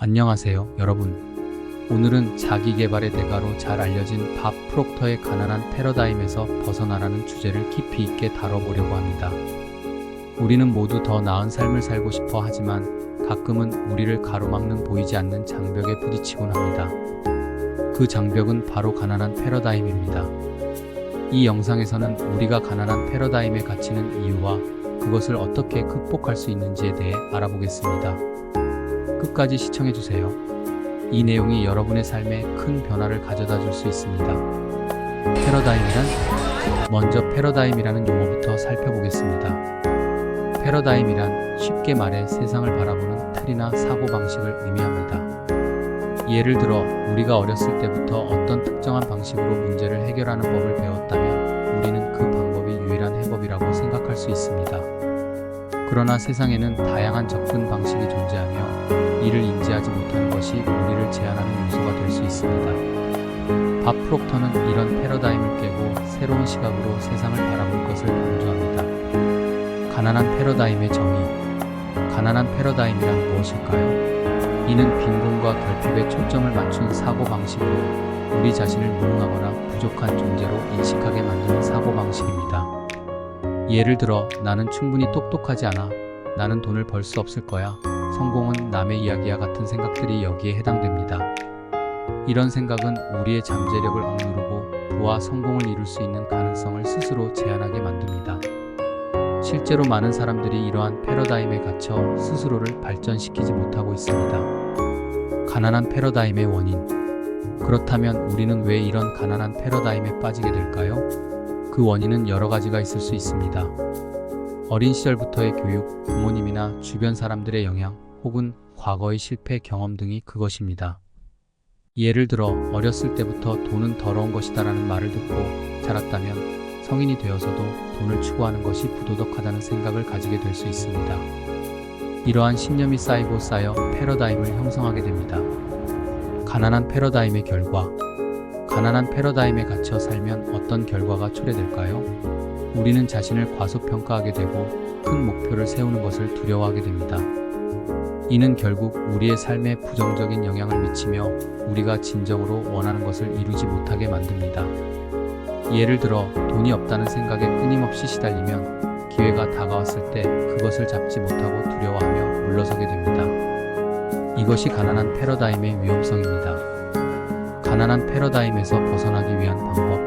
안녕하세요, 여러분. 오늘은 자기계발의 대가로 잘 알려진 밥 프록터의 가난한 패러다임에서 벗어나라는 주제를 깊이 있게 다뤄보려고 합니다. 우리는 모두 더 나은 삶을 살고 싶어 하지만 가끔은 우리를 가로막는 보이지 않는 장벽에 부딪히곤 합니다. 그 장벽은 바로 가난한 패러다임입니다. 이 영상에서는 우리가 가난한 패러다임에 갇히는 이유와 그것을 어떻게 극복할 수 있는지에 대해 알아보겠습니다. 끝까지 시청해주세요. 이 내용이 여러분의 삶에 큰 변화를 가져다 줄 수 있습니다. 패러다임이란? 먼저 패러다임이라는 용어부터 살펴보겠습니다. 패러다임이란 쉽게 말해 세상을 바라보는 틀이나 사고방식을 의미합니다. 예를 들어 우리가 어렸을 때부터 어떤 특정한 방식으로 문제를 해결하는 법을 배웠다면 우리는 그 방법이 유일한 해법이라고 생각할 수 있습니다. 그러나 세상에는 다양한 접근 방식이 존재하며 이를 인지하지 못하는 것이 우리를 제한하는 요소가 될 수 있습니다. 밥 프록터는 이런 패러다임을 깨고 새로운 시각으로 세상을 바라볼 것을 강조합니다. 가난한 패러다임의 정의. 가난한 패러다임이란 무엇일까요? 이는 빈곤과 결핍에 초점을 맞춘 사고방식으로 우리 자신을 무능하거나 부족한 존재로 인식하게 만드는 사고방식입니다. 예를 들어 나는 충분히 똑똑하지 않아, 나는 돈을 벌 수 없을 거야, 성공은 남의 이야기와 같은 생각들이 여기에 해당됩니다. 이런 생각은 우리의 잠재력을 억누르고 부와 성공을 이룰 수 있는 가능성을 스스로 제한하게 만듭니다. 실제로 많은 사람들이 이러한 패러다임에 갇혀 스스로를 발전시키지 못하고 있습니다. 가난한 패러다임의 원인. 그렇다면 우리는 왜 이런 가난한 패러다임에 빠지게 될까요? 그 원인은 여러 가지가 있을 수 있습니다. 어린 시절부터의 교육, 부모님이나 주변 사람들의 영향, 혹은 과거의 실패 경험 등이 그것입니다. 예를 들어 어렸을 때부터 돈은 더러운 것이다라는 말을 듣고 자랐다면 성인이 되어서도 돈을 추구하는 것이 부도덕하다는 생각을 가지게 될 수 있습니다. 이러한 신념이 쌓이고 쌓여 패러다임을 형성하게 됩니다. 가난한 패러다임의 결과. 가난한 패러다임에 갇혀 살면 어떤 결과가 초래될까요? 우리는 자신을 과소평가하게 되고 큰 목표를 세우는 것을 두려워하게 됩니다. 이는 결국 우리의 삶에 부정적인 영향을 미치며 우리가 진정으로 원하는 것을 이루지 못하게 만듭니다. 예를 들어 돈이 없다는 생각에 끊임없이 시달리면 기회가 다가왔을 때 그것을 잡지 못하고 두려워하며 물러서게 됩니다. 이것이 가난한 패러다임의 위험성입니다. 가난한 패러다임에서 벗어나기 위한 방법.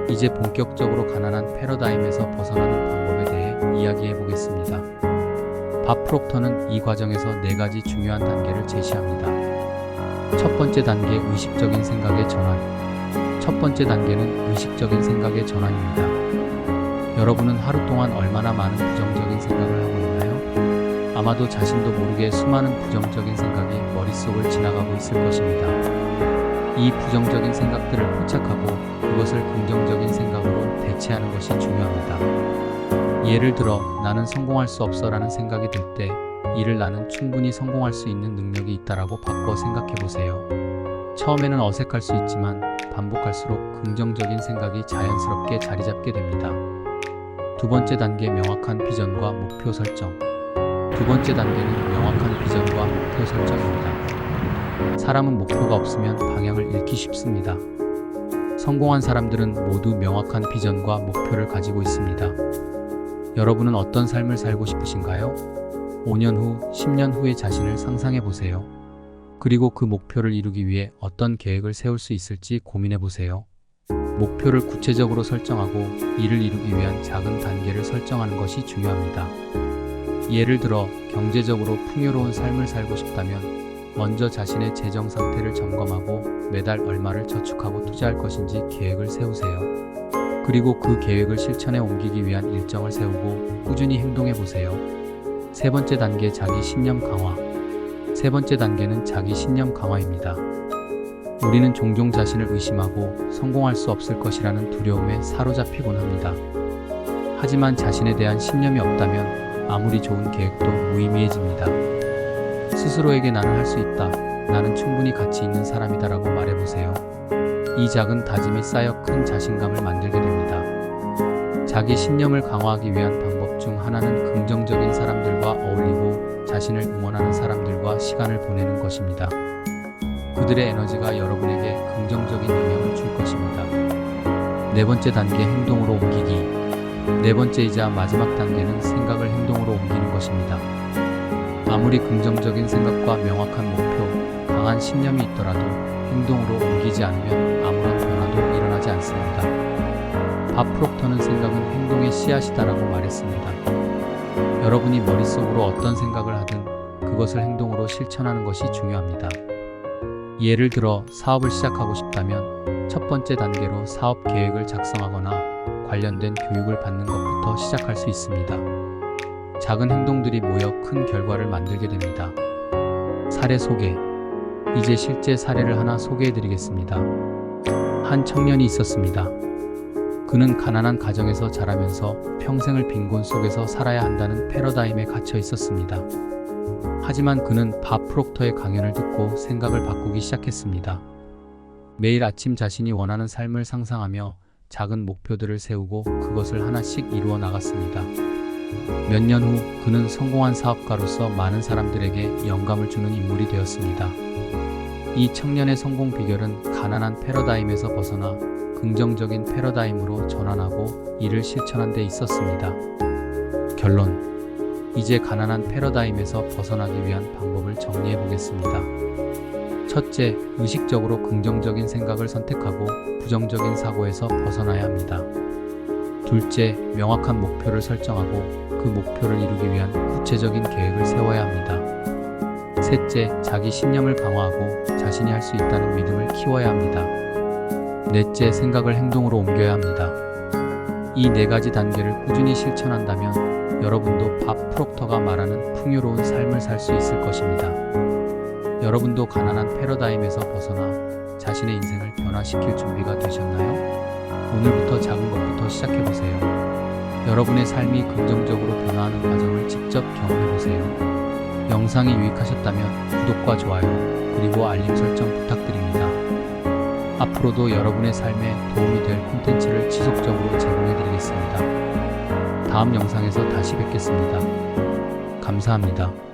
이제 본격적으로 가난한 패러다임에서 벗어나는 방법에 대해 이야기해 보겠습니다. 밥 프록터는 이 과정에서 4가지 중요한 단계를 제시합니다. 첫 번째 단계, 의식적인 생각의 전환. 첫 번째 단계는 의식적인 생각의 전환입니다. 여러분은 하루 동안 얼마나 많은 부정적인 생각을 하고 있나요? 아마도 자신도 모르게 수많은 부정적인 생각이 머릿속을 지나가고 있을 것입니다. 이 부정적인 생각들을 포착하고 그것을 긍정적인 생각으로 대체하는 것이 중요합니다. 예를 들어 나는 성공할 수 없어 라는 생각이 들 때 이를 나는 충분히 성공할 수 있는 능력이 있다라고 바꿔 생각해 보세요. 처음에는 어색할 수 있지만 반복할수록 긍정적인 생각이 자연스럽게 자리 잡게 됩니다. 두 번째 단계, 명확한 비전과 목표 설정. 두 번째 단계는 명확한 비전과 목표 설정입니다. 사람은 목표가 없으면 방향을 잃기 쉽습니다. 성공한 사람들은 모두 명확한 비전과 목표를 가지고 있습니다. 여러분은 어떤 삶을 살고 싶으신가요? 5년 후, 10년 후의 자신을 상상해 보세요. 그리고 그 목표를 이루기 위해 어떤 계획을 세울 수 있을지 고민해 보세요. 목표를 구체적으로 설정하고 이를 이루기 위한 작은 단계를 설정하는 것이 중요합니다. 예를 들어 경제적으로 풍요로운 삶을 살고 싶다면 먼저 자신의 재정 상태를 점검하고 매달 얼마를 저축하고 투자할 것인지 계획을 세우세요. 그리고 그 계획을 실천에 옮기기 위한 일정을 세우고 꾸준히 행동해 보세요. 세 번째 단계, 자기 신념 강화. 세 번째 단계는 자기 신념 강화입니다. 우리는 종종 자신을 의심하고 성공할 수 없을 것이라는 두려움에 사로잡히곤 합니다. 하지만 자신에 대한 신념이 없다면 아무리 좋은 계획도 무의미해집니다. 스스로에게 나는 할 수 있다, 나는 충분히 가치 있는 사람이다 라고 말해보세요. 이 작은 다짐이 쌓여 큰 자신감을 만들게 됩니다. 자기 신념을 강화하기 위한 방법 중 하나는 긍정적인 사람들과 어울리고 자신을 응원하는 사람들과 시간을 보내는 것입니다. 그들의 에너지가 여러분에게 긍정적인 영향을 줄 것입니다. 네 번째 단계, 행동으로 옮기기. 네 번째이자 마지막 단계는 생각을 행동으로 옮기는 것입니다. 아무리 긍정적인 생각과 명확한 목표, 강한 신념이 있더라도 행동으로 옮기지 않으면 아무런 변화도 일어나지 않습니다. 밥 프록터는 생각은 행동의 씨앗이다라고 말했습니다. 여러분이 머릿속으로 어떤 생각을 하든 그것을 행동으로 실천하는 것이 중요합니다. 예를 들어 사업을 시작하고 싶다면 첫 번째 단계로 사업 계획을 작성하거나 관련된 교육을 받는 것부터 시작할 수 있습니다. 작은 행동들이 모여 큰 결과를 만들게 됩니다. 사례 소개. 이제 실제 사례를 하나 소개해 드리겠습니다. 한 청년이 있었습니다. 그는 가난한 가정에서 자라면서 평생을 빈곤 속에서 살아야 한다는 패러다임에 갇혀 있었습니다. 하지만 그는 밥 프록터의 강연을 듣고 생각을 바꾸기 시작했습니다. 매일 아침 자신이 원하는 삶을 상상하며 작은 목표들을 세우고 그것을 하나씩 이루어 나갔습니다. 몇 년 후 그는 성공한 사업가로서 많은 사람들에게 영감을 주는 인물이 되었습니다. 이 청년의 성공 비결은 가난한 패러다임에서 벗어나 긍정적인 패러다임으로 전환하고 이를 실천한 데 있었습니다. 결론. 이제 가난한 패러다임에서 벗어나기 위한 방법을 정리해 보겠습니다. 첫째, 의식적으로 긍정적인 생각을 선택하고 부정적인 사고에서 벗어나야 합니다. 둘째, 명확한 목표를 설정하고 그 목표를 이루기 위한 구체적인 계획을 세워야 합니다. 셋째, 자기 신념을 강화하고 자신이 할 수 있다는 믿음을 키워야 합니다. 넷째, 생각을 행동으로 옮겨야 합니다. 이 네 가지 단계를 꾸준히 실천한다면 여러분도 밥 프록터가 말하는 풍요로운 삶을 살 수 있을 것입니다. 여러분도 가난한 패러다임에서 벗어나 자신의 인생을 변화시킬 준비가 되셨나요? 오늘부터 작은 것부터 시작해보세요. 여러분의 삶이 긍정적으로 변화하는 과정을 직접 경험해보세요. 영상이 유익하셨다면 구독과 좋아요, 그리고 알림 설정 부탁드립니다. 앞으로도 여러분의 삶에 도움이 될 콘텐츠를 지속적으로 제공해드리겠습니다. 다음 영상에서 다시 뵙겠습니다. 감사합니다.